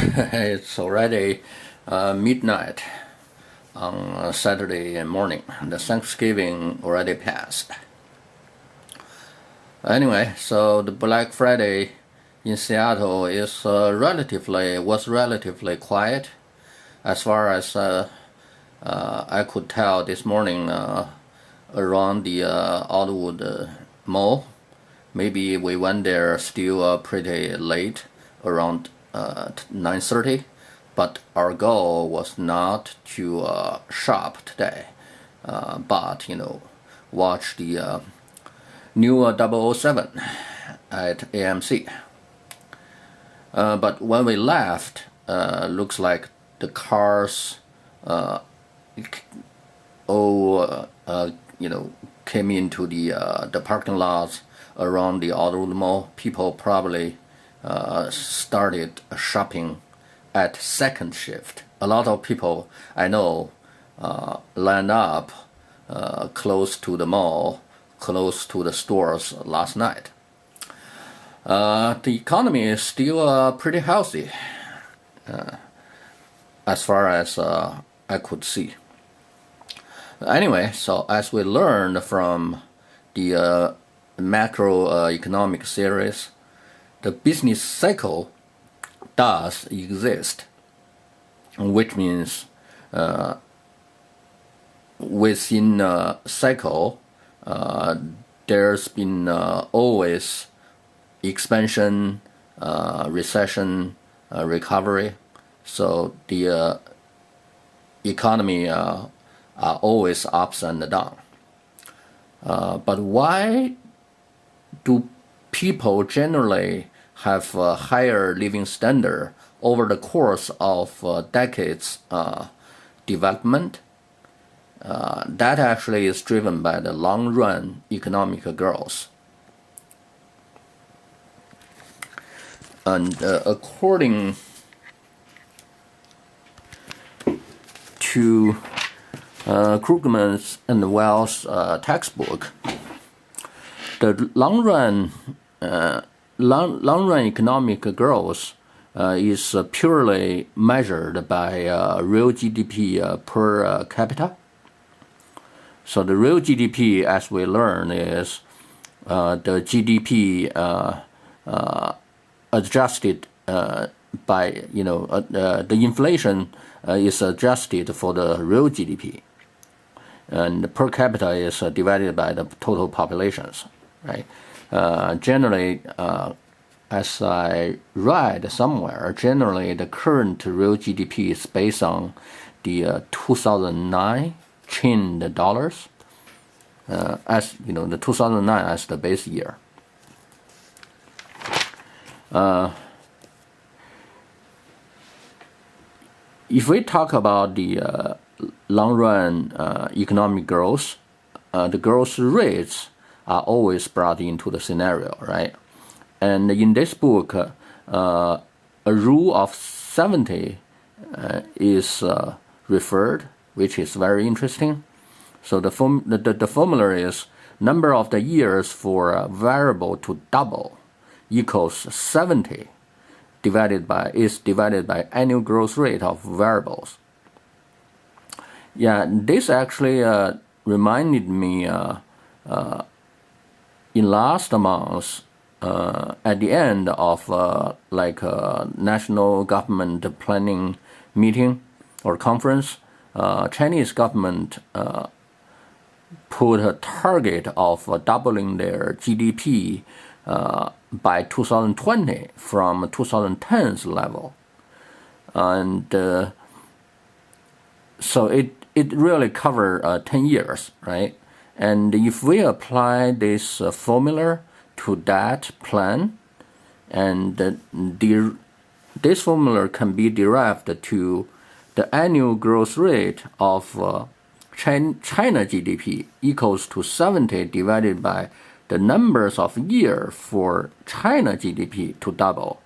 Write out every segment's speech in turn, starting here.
It's already midnight on Saturday morning. The Thanksgiving already passed. Anyway, so the Black Friday in Seattle was relatively quiet, as far as I could tell this morning around the Outwood Mall. Maybe we went there still pretty late, around 9:30, but our goal was not to shop today, but watch the new 007 at AMC. But when we left, looks like the cars all came into the parking lots around the Outwood Mall. People probably started shopping at second shift. A lot of people I know lined up close to the mall, close to the stores last night. The economy is still pretty healthy, as far as I could see. Anyway, so as we learned from the macroeconomic series, the business cycle does exist, which means within a cycle there's been always expansion, recession, recovery. So the economy are always ups and down. But why do people generally have a higher living standard over the course of decades development? That actually is driven by the long-run economic growth. And according to Krugman's and Wells textbook, the long-run economic growth is purely measured by real GDP per capita. So the real GDP, as we learn, is the GDP adjusted by the inflation is adjusted for the real GDP, and the per capita is divided by the total populations, right? Generally, as I read somewhere, generally the current real GDP is based on the 2009 chained dollars, as the 2009 as the base year. If we talk about the long-run economic growth, the growth rates are always brought into the scenario, right? And in this book, a rule of 70 is referred, which is very interesting. So the formula is number of the years for a variable to double equals 70 divided by annual growth rate of variables. Yeah, this actually reminded me in last month at the end of national government planning meeting or conference, Chinese government put a target of doubling their GDP by 2020 from 2010's level, and so it really covered 10 years, right? And if we apply this formula to that plan, and this formula can be derived to the annual growth rate of China GDP equals to 70 divided by the numbers of years for China GDP to double,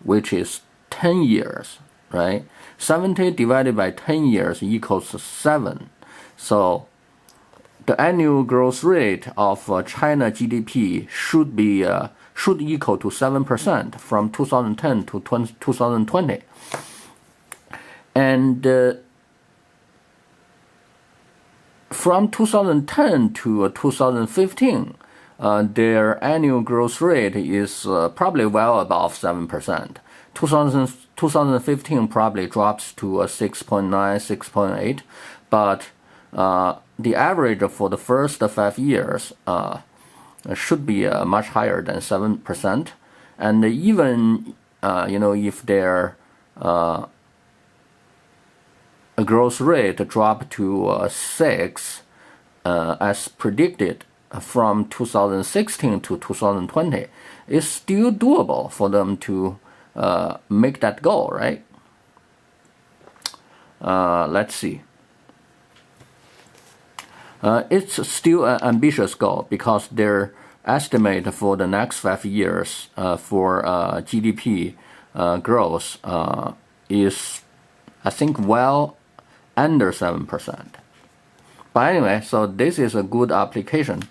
which is 10 years, right? 70 divided by 10 years equals 7. So the annual growth rate of China GDP should be should equal to 7% from 2010 to 2020. And from 2010 to 2015, their annual growth rate is probably well above 7%. 2015 probably drops to 6.9, 6.8, but the average for the first 5 years should be much higher than 7%. And even if their growth rate dropped to 6 as predicted from 2016 to 2020, it's still doable for them to make that goal, right? Let's see. It's still an ambitious goal because their estimate for the next 5 years for GDP growth is, I think, well under 7%. But anyway, so this is a good application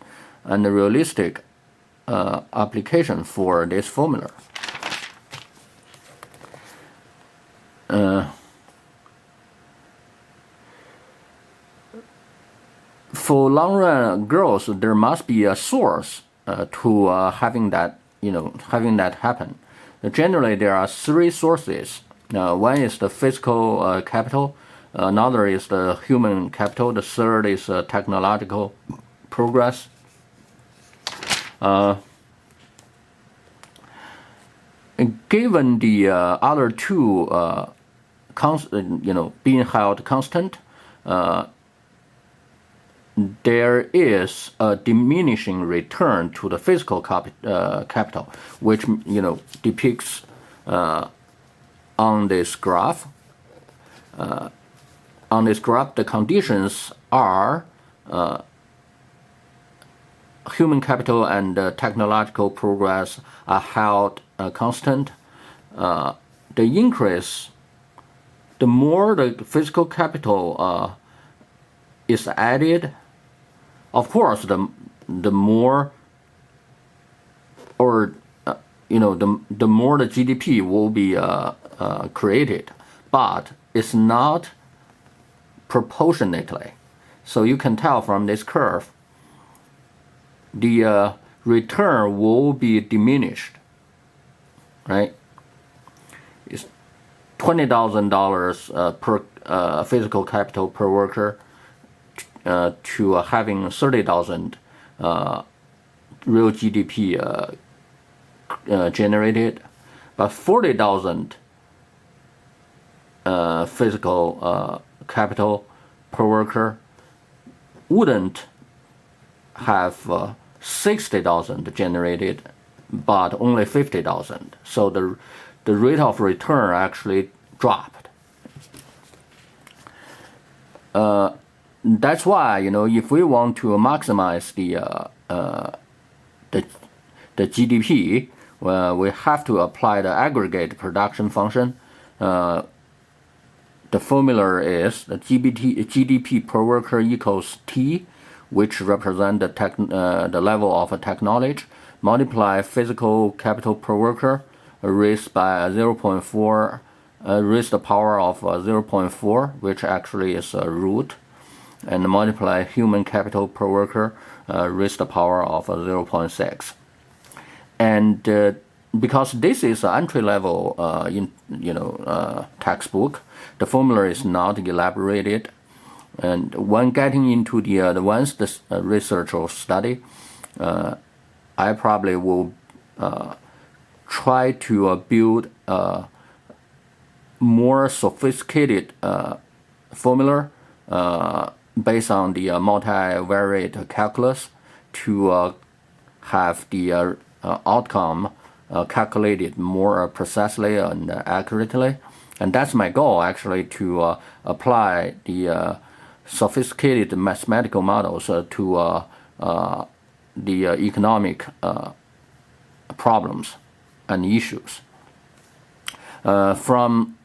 and a realistic application for this formula. For long run growth, there must be a source to having that happen. Generally, there are 3 sources. One is the physical capital, another is the human capital, the third is technological progress. Given the other 2 being held constant, there is a diminishing return to the physical capital, which depicts on this graph. On this graph, the conditions are human capital and technological progress are held constant. The increase, the more the physical capital is added, of course, the more, or the more the GDP will be created, but it's not proportionately. So you can tell from this curve, the return will be diminished, right? It's $20,000 per physical capital per worker to having 30,000 real GDP generated, but 40,000 physical capital per worker wouldn't have 60,000 generated, but only 50,000. So the rate of return actually dropped. That's why if we want to maximize the GDP, we have to apply the aggregate production function. The formula is the GDP per worker equals T, which represent the level of technology, multiply physical capital per worker, raised by 0.4, raised the power of 0.4, which actually is a root, and multiply human capital per worker, raised the power of 0.6. And because this is an entry level textbook, the formula is not elaborated. And when getting into the advanced research or study, I probably will try to build a more sophisticated formula based on the multivariate calculus to have the outcome calculated more precisely and accurately. And that's my goal, actually, to apply the sophisticated mathematical models to the economic problems and issues. From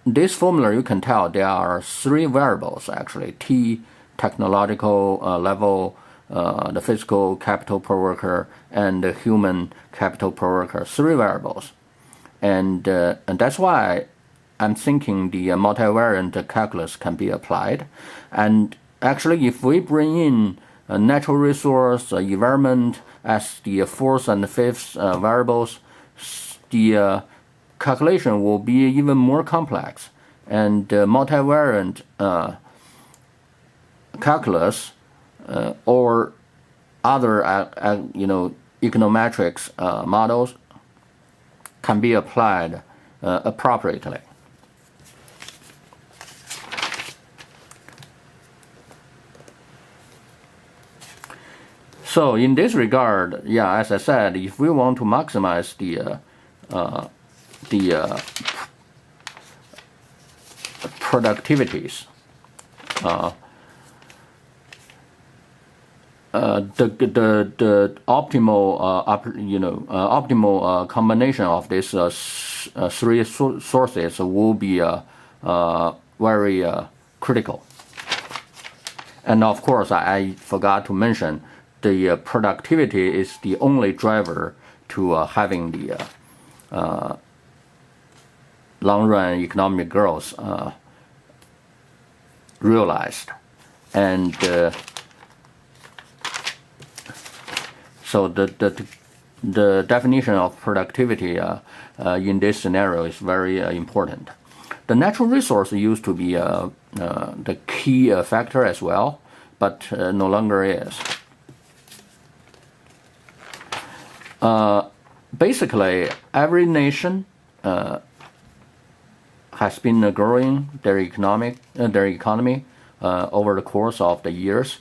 this formula, you can tell there are 3 variables, actually: T, technological level, the physical capital per worker, and the human capital per worker, 3 variables. And that's why I'm thinking the multivariate calculus can be applied. And actually, if we bring in natural resource, environment as the 4th and 5th variables, the calculation will be even more complex. And multivariate calculus or other econometrics models can be applied appropriately. So in this regard, yeah, as I said, if we want to maximize the productivities, the optimal optimal combination of these 3 sources will be very critical. And of course, I forgot to mention the productivity is the only driver to having the long-run economic growth realized. And so the definition of productivity in this scenario is very important. The natural resource used to be the key factor as well, but no longer is. Basically, every nation has been growing their economy over the course of the years,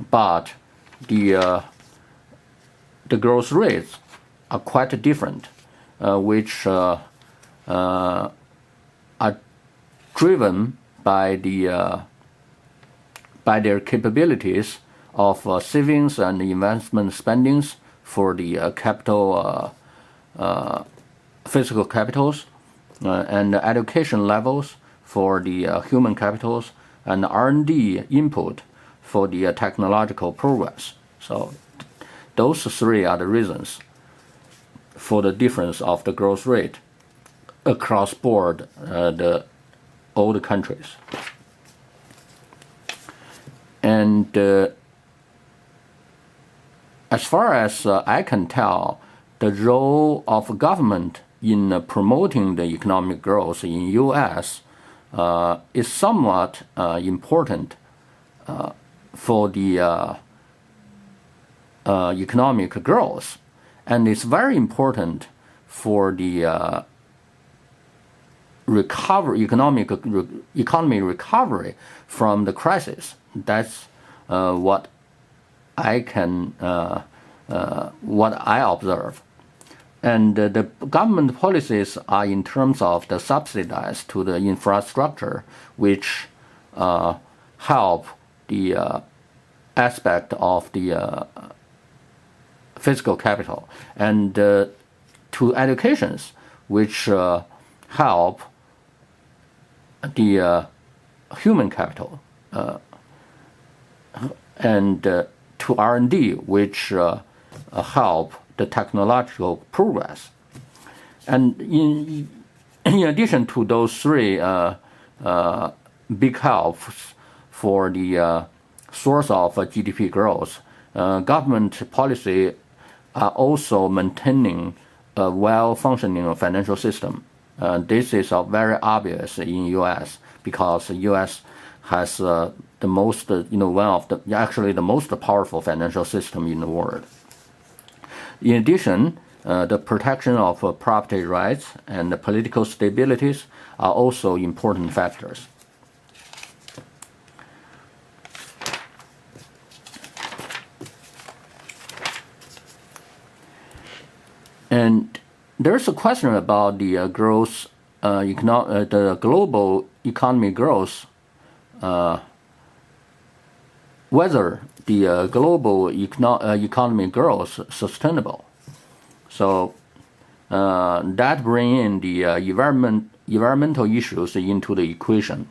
but the growth rates are quite different, which are driven by their capabilities of savings and investment spendings for the physical capitals, and education levels for the human capitals, and R&D input for the technological progress. So those 3 are the reasons for the difference of the growth rate across board all the countries. And as far as I can tell, the role of government in promoting the economic growth in U.S. Is somewhat important for the economic growth, and it's very important for the economy recovery from the crisis. That's what I observe. And the government policies are in terms of the subsidies to the infrastructure, which help the aspect of the physical capital, and to educations, which help the human capital, and to R&D, which help the technological progress. And in addition to those 3 big helps for the source of GDP growth, government policy are also maintaining a well-functioning financial system. This is very obvious in U.S. because the U.S. has the most, actually the most powerful financial system in the world. In addition, the protection of property rights and the political stabilities are also important factors. And there's a question about the growth, the global economy growth, whether the global economy growth sustainable. So that bring in the environmental issues into the equation.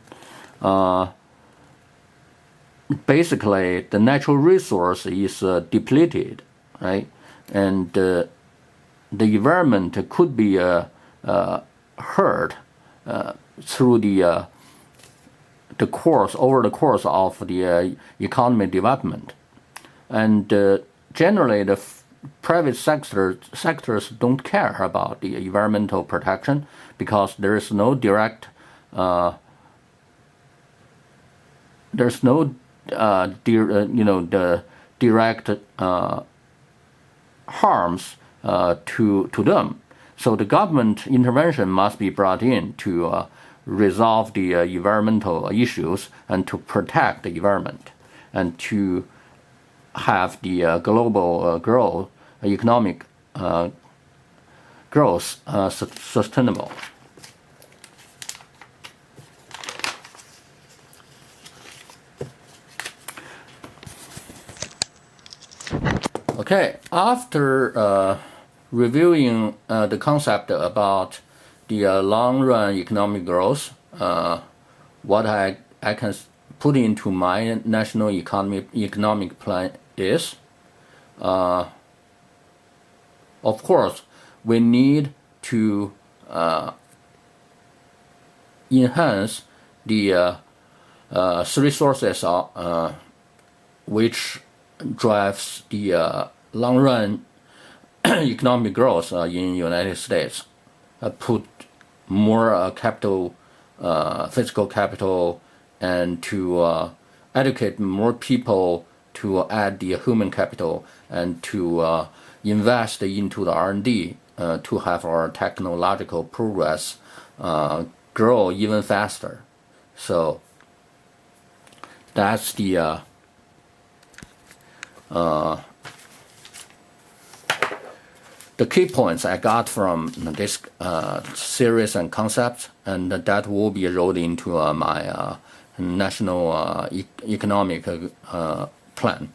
basically the natural resource is depleted, right? And the environment could be hurt through the course over the course of the economic development. And generally, the private sectors don't care about the environmental protection because there is no direct the direct harms to them. So the government intervention must be brought in to resolve the environmental issues and to protect the environment and to have the global growth, economic growth sustainable. Okay, after reviewing the concept about the long-run economic growth, what I can put into my national economic plan is, of course, we need to enhance the three sources which drives the long-run economic growth in the United States. Put more capital, physical capital, and to educate more people to add the human capital and to invest into the R&D to have our technological progress grow even faster. So that's the key points I got from this series and concepts, and that will be rolled into my national economic plan.